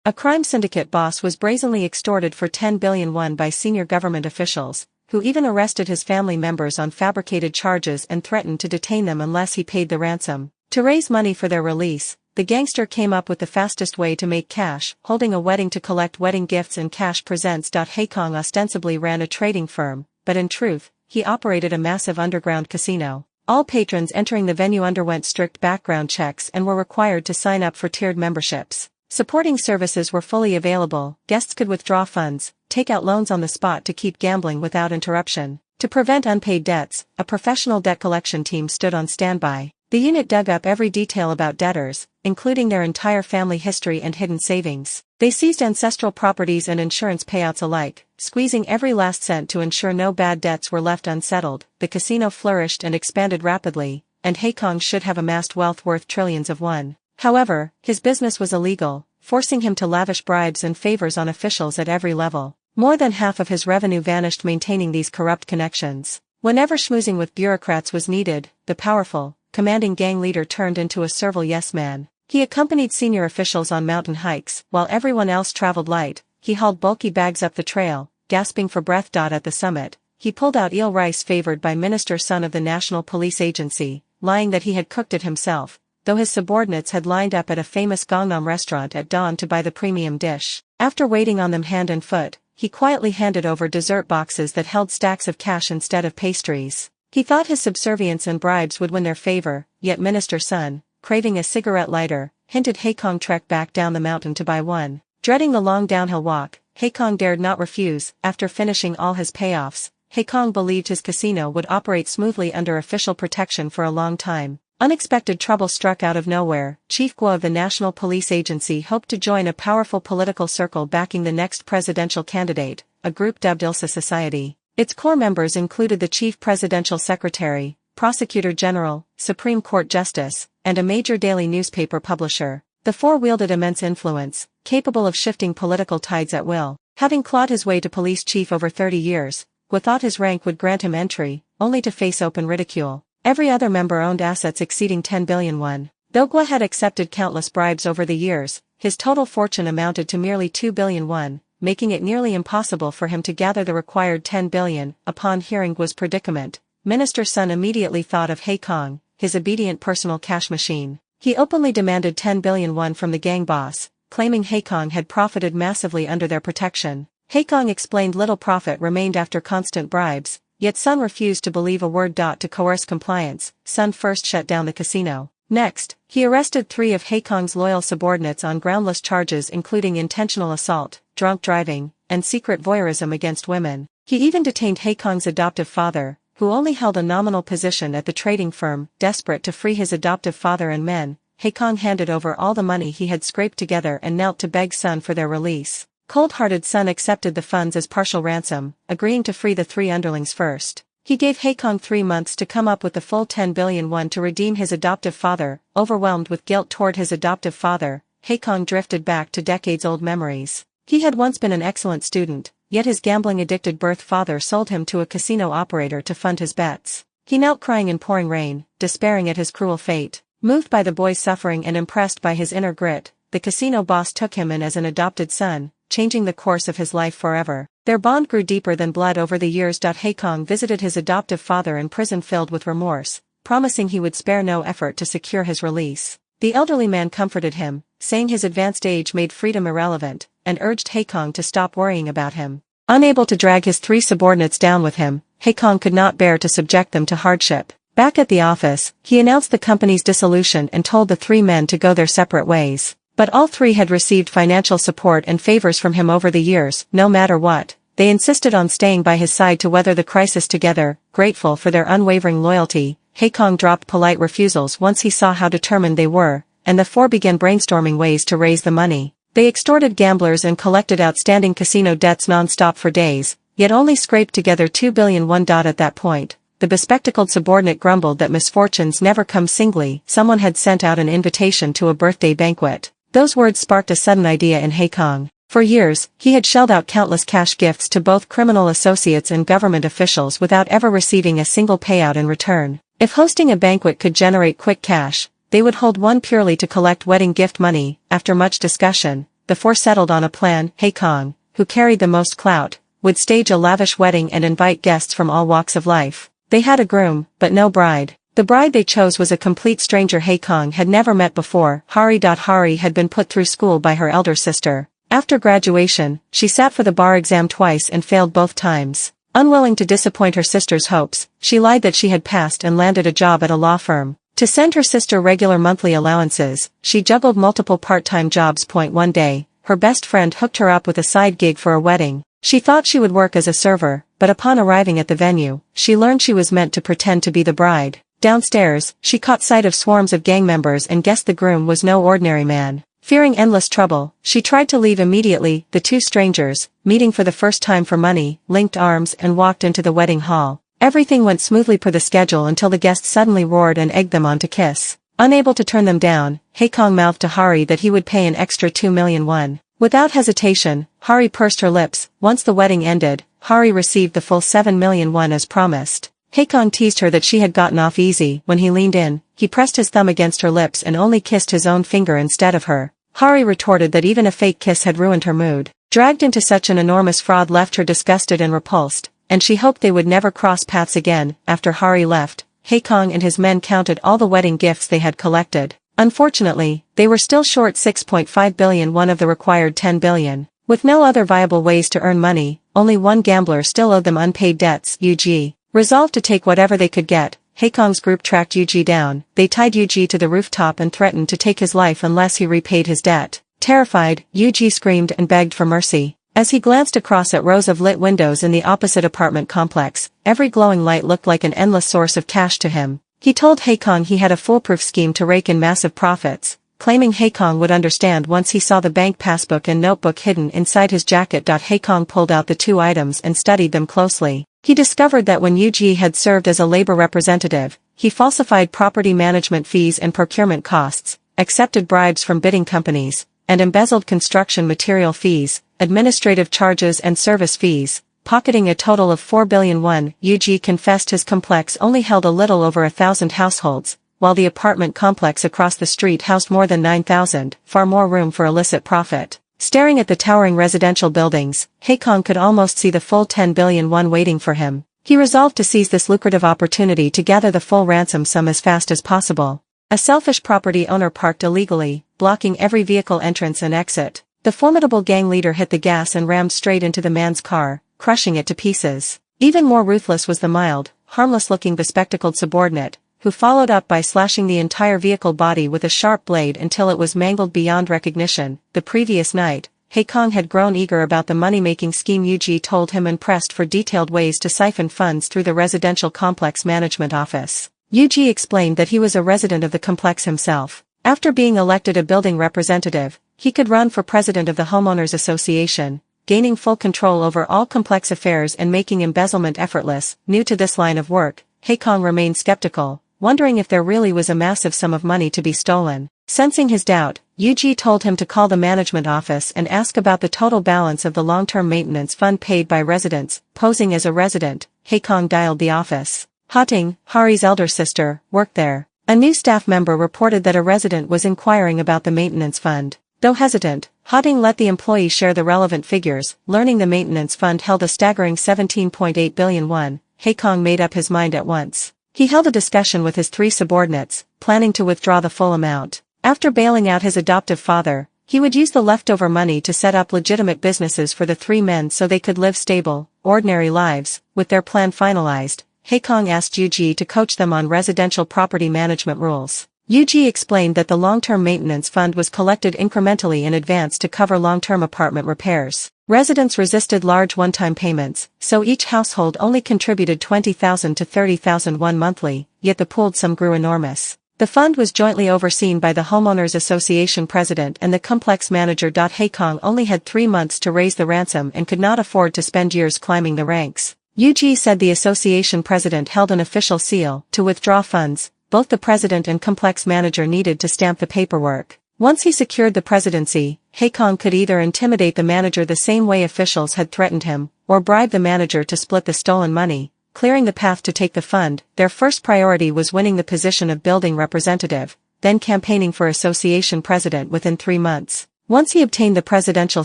A crime syndicate boss was brazenly extorted for 10 billion won by senior government officials, who even arrested his family members on fabricated charges and threatened to detain them unless he paid the ransom. To raise money for their release, the gangster came up with the fastest way to make cash, holding a wedding to collect wedding gifts and cash presents. Hae Gang ostensibly ran a trading firm, but in truth, he operated a massive underground casino. All patrons entering the venue underwent strict background checks and were required to sign up for tiered memberships. Supporting services were fully available. Guests could withdraw funds, take out loans on the spot to keep gambling without interruption. To prevent unpaid debts, a professional debt collection team stood on standby. The unit dug up every detail about debtors, including their entire family history and hidden savings. They seized ancestral properties and insurance payouts alike, squeezing every last cent to ensure no bad debts were left unsettled. The casino flourished and expanded rapidly, and Hae Gang should have amassed wealth worth trillions of won. However, his business was illegal, forcing him to lavish bribes and favors on officials at every level. More than half of his revenue vanished maintaining these corrupt connections. Whenever schmoozing with bureaucrats was needed, the powerful, commanding gang leader turned into a servile yes-man. He accompanied senior officials on mountain hikes, while everyone else traveled light. He hauled bulky bags up the trail, gasping for breath. At the summit, he pulled out eel rice favored by Minister Sun of the National Police Agency, lying that he had cooked it himself, though his subordinates had lined up at a famous Gangnam restaurant at dawn to buy the premium dish. After waiting on them hand and foot, he quietly handed over dessert boxes that held stacks of cash instead of pastries. He thought his subservience and bribes would win their favor, yet Minister Sun, craving a cigarette lighter, hinted Hae Gang trek back down the mountain to buy one. Dreading the long downhill walk, Hae Gang dared not refuse. After finishing all his payoffs, Hae Gang believed his casino would operate smoothly under official protection for a long time. Unexpected trouble struck out of nowhere. Chief Guo of the National Police Agency hoped to join a powerful political circle backing the next presidential candidate, a group dubbed Ilsa Society. Its core members included the Chief Presidential Secretary, Prosecutor General, Supreme Court Justice, and a major daily newspaper publisher. The four wielded immense influence, capable of shifting political tides at will. Having clawed his way to police chief over 30 years, Guo thought his rank would grant him entry, only to face open ridicule. Every other member owned assets exceeding 10 billion won. Though Guo had accepted countless bribes over the years, his total fortune amounted to merely 2 billion won, making it nearly impossible for him to gather the required 10 billion. Upon hearing Guo's predicament, Minister Sun immediately thought of Hae Gang, his obedient personal cash machine. He openly demanded 10 billion won from the gang boss, claiming Hae Gang had profited massively under their protection. Hae Gang explained little profit remained after constant bribes, yet Sun refused to believe a word. To coerce compliance, Sun first shut down the casino. Next, he arrested 3 of Hae Gang's loyal subordinates on groundless charges including intentional assault, drunk driving, and secret voyeurism against women. He even detained Hae Gang's adoptive father, who only held a nominal position at the trading firm. Desperate to free his adoptive father and men, Hae Gang handed over all the money he had scraped together and knelt to beg Sun for their release. Cold-hearted Sun accepted the funds as partial ransom, agreeing to free the 3 underlings first. He gave Hae Gang 3 months to come up with the full 10 billion won to redeem his adoptive father. Overwhelmed with guilt toward his adoptive father, Hae Gang drifted back to decades-old memories. He had once been an excellent student, yet his gambling-addicted birth father sold him to a casino operator to fund his bets. He knelt crying in pouring rain, despairing at his cruel fate. Moved by the boy's suffering and impressed by his inner grit, the casino boss took him in as an adopted son, changing the course of his life forever. Their bond grew deeper than blood over the years. Hae Gang visited his adoptive father in prison filled with remorse, promising he would spare no effort to secure his release. The elderly man comforted him, saying his advanced age made freedom irrelevant, and urged Hae Gang to stop worrying about him. Unable to drag his 3 subordinates down with him, Hae Gang could not bear to subject them to hardship. Back at the office, he announced the company's dissolution and told the 3 men to go their separate ways. But all 3 had received financial support and favors from him over the years. No matter what, they insisted on staying by his side to weather the crisis together. Grateful for their unwavering loyalty, Hae Gang dropped polite refusals once he saw how determined they were, and the 4 began brainstorming ways to raise the money. They extorted gamblers and collected outstanding casino debts non-stop for days, yet only scraped together 2 billion won. At that point, the bespectacled subordinate grumbled that misfortunes never come singly. Someone had sent out an invitation to a birthday banquet. Those words sparked a sudden idea in Hae Gang. For years, he had shelled out countless cash gifts to both criminal associates and government officials without ever receiving a single payout in return. If hosting a banquet could generate quick cash, they would hold one purely to collect wedding gift money. After much discussion, the four settled on a plan. Hae Gang, who carried the most clout, would stage a lavish wedding and invite guests from all walks of life. They had a groom, but no bride. The bride they chose was a complete stranger Hae Gang had never met before. Hari had been put through school by her elder sister. After graduation, she sat for the bar exam twice and failed both times. Unwilling to disappoint her sister's hopes, she lied that she had passed and landed a job at a law firm. To send her sister regular monthly allowances, she juggled multiple part-time jobs. One day, her best friend hooked her up with a side gig for a wedding. She thought she would work as a server, but upon arriving at the venue, she learned she was meant to pretend to be the bride. Downstairs, she caught sight of swarms of gang members and guessed the groom was no ordinary man. Fearing endless trouble, she tried to leave immediately. The two strangers, meeting for the first time for money, linked arms and walked into the wedding hall. Everything went smoothly per the schedule until the guests suddenly roared and egged them on to kiss. Unable to turn them down, Hae Gang mouthed to Hari that he would pay an extra 2 million won. Without hesitation, Hari pursed her lips. Once the wedding ended, Hari received the full 7 million won as promised. Hae Gang teased her that she had gotten off easy. When he leaned in, he pressed his thumb against her lips and only kissed his own finger instead of her. Hari retorted that even a fake kiss had ruined her mood. Dragged into such an enormous fraud left her disgusted and repulsed, and she hoped they would never cross paths again. After Hari left, Hae Gang and his men counted all the wedding gifts they had collected. Unfortunately, they were still short 6.5 billion won of the required 10 billion. With no other viable ways to earn money, only one gambler still owed them unpaid debts. UG. Resolved to take whatever they could get, Hae Gang's group tracked UG down. They tied UG to the rooftop and threatened to take his life unless he repaid his debt. Terrified, UG screamed and begged for mercy. As he glanced across at rows of lit windows in the opposite apartment complex, every glowing light looked like an endless source of cash to him. He told Hae Gang he had a foolproof scheme to rake in massive profits, claiming Hae Gang would understand once he saw the bank passbook and notebook hidden inside his jacket. Hae Gang pulled out the two items and studied them closely. He discovered that when UG had served as a labor representative, he falsified property management fees and procurement costs, accepted bribes from bidding companies, and embezzled construction material fees, administrative charges and service fees, pocketing a total of 4 billion won. UG confessed his complex only held a little over 1,000 households, while the apartment complex across the street housed more than 9,000, far more room for illicit profit. Staring at the towering residential buildings, Hae Gang could almost see the full 10 billion won waiting for him. He resolved to seize this lucrative opportunity to gather the full ransom sum as fast as possible. A selfish property owner parked illegally, blocking every vehicle entrance and exit. The formidable gang leader hit the gas and rammed straight into the man's car, crushing it to pieces. Even more ruthless was the mild, harmless-looking bespectacled subordinate, who followed up by slashing the entire vehicle body with a sharp blade until it was mangled beyond recognition. The previous night, Hae Gang had grown eager about the money-making scheme UG told him and pressed for detailed ways to siphon funds through the residential complex management office. UG explained that he was a resident of the complex himself. After being elected a building representative, he could run for president of the Homeowners Association, gaining full control over all complex affairs and making embezzlement effortless. New to this line of work, Hae Gang remained skeptical, wondering if there really was a massive sum of money to be stolen. Sensing his doubt, UG told him to call the management office and ask about the total balance of the long-term maintenance fund paid by residents. Posing as a resident, Hae Gang dialed the office. Hae, Hari's elder sister, worked there. A new staff member reported that a resident was inquiring about the maintenance fund. Though hesitant, Hae let the employee share the relevant figures. Learning the maintenance fund held a staggering 17.8 billion won, Hae Gang made up his mind at once. He held a discussion with his three subordinates, planning to withdraw the full amount. After bailing out his adoptive father, he would use the leftover money to set up legitimate businesses for the three men so they could live stable, ordinary lives. With their plan finalized, Hae Gang asked UG to coach them on residential property management rules. UG explained that the long-term maintenance fund was collected incrementally in advance to cover long-term apartment repairs. Residents resisted large one-time payments, so each household only contributed 20,000 to 30,000 won monthly, yet the pooled sum grew enormous. The fund was jointly overseen by the Homeowners Association president and the complex manager. Hae Gang only had 3 months to raise the ransom and could not afford to spend years climbing the ranks. UG said the association president held an official seal. To withdraw funds, both the president and complex manager needed to stamp the paperwork. Once he secured the presidency, Hae Gang could either intimidate the manager the same way officials had threatened him, or bribe the manager to split the stolen money, clearing the path to take the fund. Their first priority was winning the position of building representative, then campaigning for association president within 3 months. Once he obtained the presidential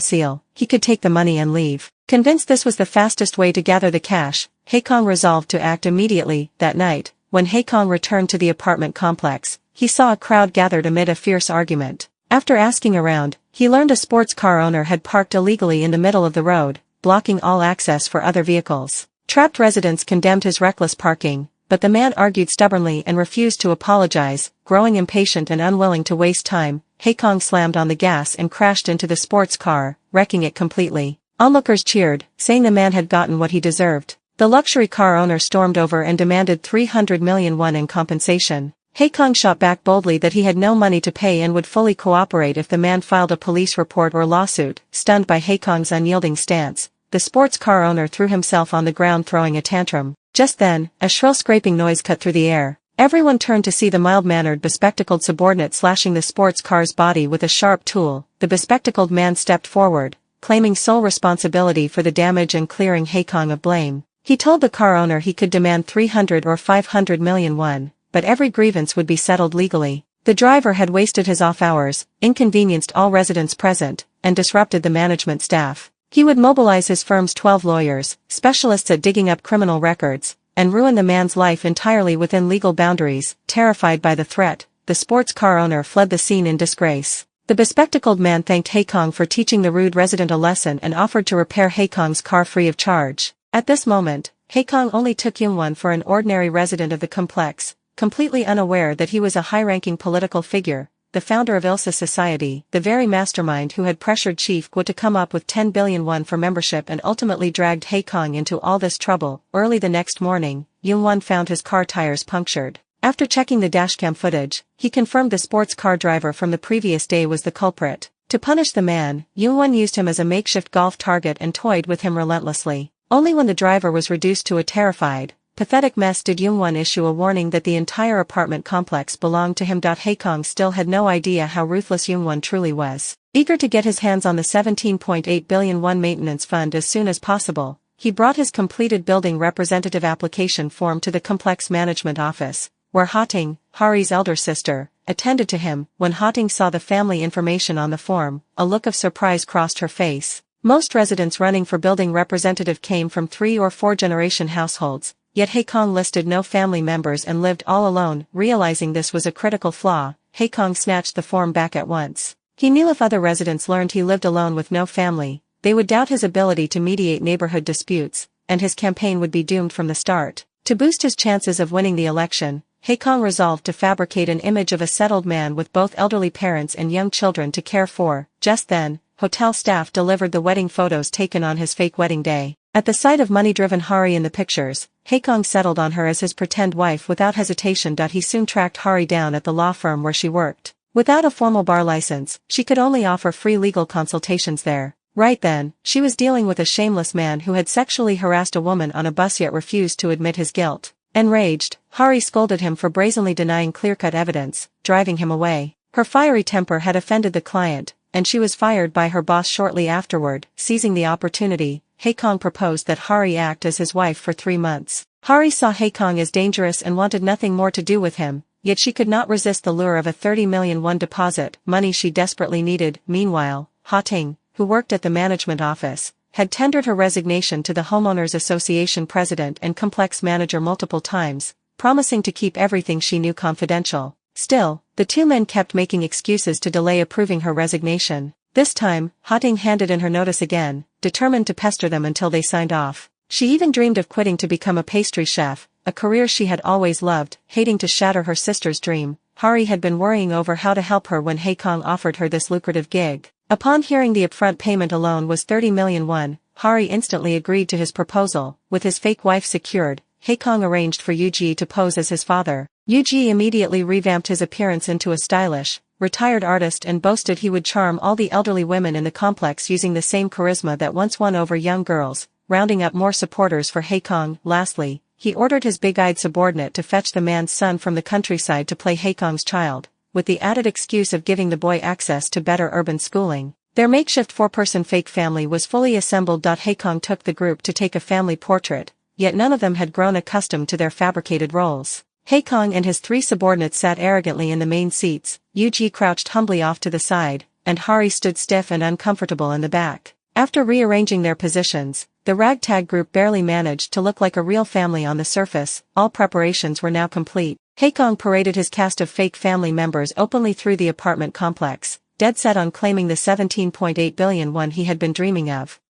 seal, he could take the money and leave. Convinced this was the fastest way to gather the cash, Hae Gang resolved to act immediately. That night, when Hae Gang returned to the apartment complex, he saw a crowd gathered amid a fierce argument. After asking around, he learned a sports car owner had parked illegally in the middle of the road, blocking all access for other vehicles. Trapped residents condemned his reckless parking, but the man argued stubbornly and refused to apologize. Growing impatient and unwilling to waste time, Hae Gang slammed on the gas and crashed into the sports car, wrecking it completely. Onlookers cheered, saying the man had gotten what he deserved. The luxury car owner stormed over and demanded 300 million won in compensation. Hae Gang shot back boldly that he had no money to pay and would fully cooperate if the man filed a police report or lawsuit. Stunned by Hae Gang's unyielding stance, the sports car owner threw himself on the ground throwing a tantrum. Just then, a shrill scraping noise cut through the air. Everyone turned to see the mild-mannered bespectacled subordinate slashing the sports car's body with a sharp tool. The bespectacled man stepped forward, claiming sole responsibility for the damage and clearing Hae Gang of blame. He told the car owner he could demand 300 or 500 million won, but every grievance would be settled legally. The driver had wasted his off hours, inconvenienced all residents present, and disrupted the management staff. He would mobilize his firm's 12 lawyers, specialists at digging up criminal records, and ruin the man's life entirely within legal boundaries. Terrified by the threat, the sports car owner fled the scene in disgrace. The bespectacled man thanked Hae Gang for teaching the rude resident a lesson and offered to repair Hae Gang's car free of charge. At this moment, Hae Gang only took Yoon-won for an ordinary resident of the complex, completely unaware that he was a high-ranking political figure, the founder of Ilsa Society, the very mastermind who had pressured Chief Guo to come up with 10 billion won for membership and ultimately dragged Hae Gang into all this trouble. Early the next morning, Yoon-won found his car tires punctured. After checking the dashcam footage, he confirmed the sports car driver from the previous day was the culprit. To punish the man, Yoon-won used him as a makeshift golf target and toyed with him relentlessly. Only when the driver was reduced to a terrified, pathetic mess did Yoon-won issue a warning that the entire apartment complex belonged to him. Hae Gang still had no idea how ruthless Yoon-won truly was. Eager to get his hands on the 17.8 billion won maintenance fund as soon as possible, he brought his completed building representative application form to the complex management office, where Hae Gang, Hari's elder sister, attended to him. When Hae Gang saw the family information on the form, a look of surprise crossed her face. Most residents running for building representative came from 3 or 4 generation households, yet Hae Gang listed no family members and lived all alone. Realizing this was a critical flaw, Hae Gang snatched the form back at once. He knew if other residents learned he lived alone with no family, they would doubt his ability to mediate neighborhood disputes, and his campaign would be doomed from the start. To boost his chances of winning the election, Hae Gang resolved to fabricate an image of a settled man with both elderly parents and young children to care for. Just then, hotel staff delivered the wedding photos taken on his fake wedding day. At the sight of money-driven Hari in the pictures, Hae Gang settled on her as his pretend wife without hesitation. He soon tracked Hari down at the law firm where she worked. Without a formal bar license, she could only offer free legal consultations there. Right then, she was dealing with a shameless man who had sexually harassed a woman on a bus yet refused to admit his guilt. Enraged, Hari scolded him for brazenly denying clear-cut evidence, driving him away. Her fiery temper had offended the client, and she was fired by her boss shortly afterward. Seizing the opportunity, Hae Gang proposed that Hari act as his wife for 3 months. Hari saw Hae Gang as dangerous and wanted nothing more to do with him, yet she could not resist the lure of a 30 million won deposit, money she desperately needed. Meanwhile, Hae Gang, who worked at the management office, had tendered her resignation to the Homeowners Association president and complex manager multiple times, promising to keep everything she knew confidential. Still, the two men kept making excuses to delay approving her resignation. This time, Hae Gang handed in her notice again, determined to pester them until they signed off. She even dreamed of quitting to become a pastry chef, a career she had always loved. Hating to shatter her sister's dream, Hari had been worrying over how to help her when Hae Gang offered her this lucrative gig. Upon hearing the upfront payment alone was 30 million won, Hari instantly agreed to his proposal. With his fake wife secured, Hae Gang arranged for Yoo-ji to pose as his father. Yoo-ji immediately revamped his appearance into a stylish, retired artist and boasted he would charm all the elderly women in the complex using the same charisma that once won over young girls, rounding up more supporters for Hae Gang. Lastly, he ordered his big-eyed subordinate to fetch the man's son from the countryside to play Hae Gang's child, with the added excuse of giving the boy access to better urban schooling. Their makeshift 4-person fake family was fully assembled. Hae Gang took the group to take a family portrait, yet none of them had grown accustomed to their fabricated roles. Hae Gang and his 3 subordinates sat arrogantly in the main seats. Yoo-ji crouched humbly off to the side, and Hari stood stiff and uncomfortable in the back. After rearranging their positions, the ragtag group barely managed to look like a real family on the surface. All preparations were now complete. Hae Gang paraded his cast of fake family members openly through the apartment complex, dead set on claiming the 17.8 billion won he had been dreaming of.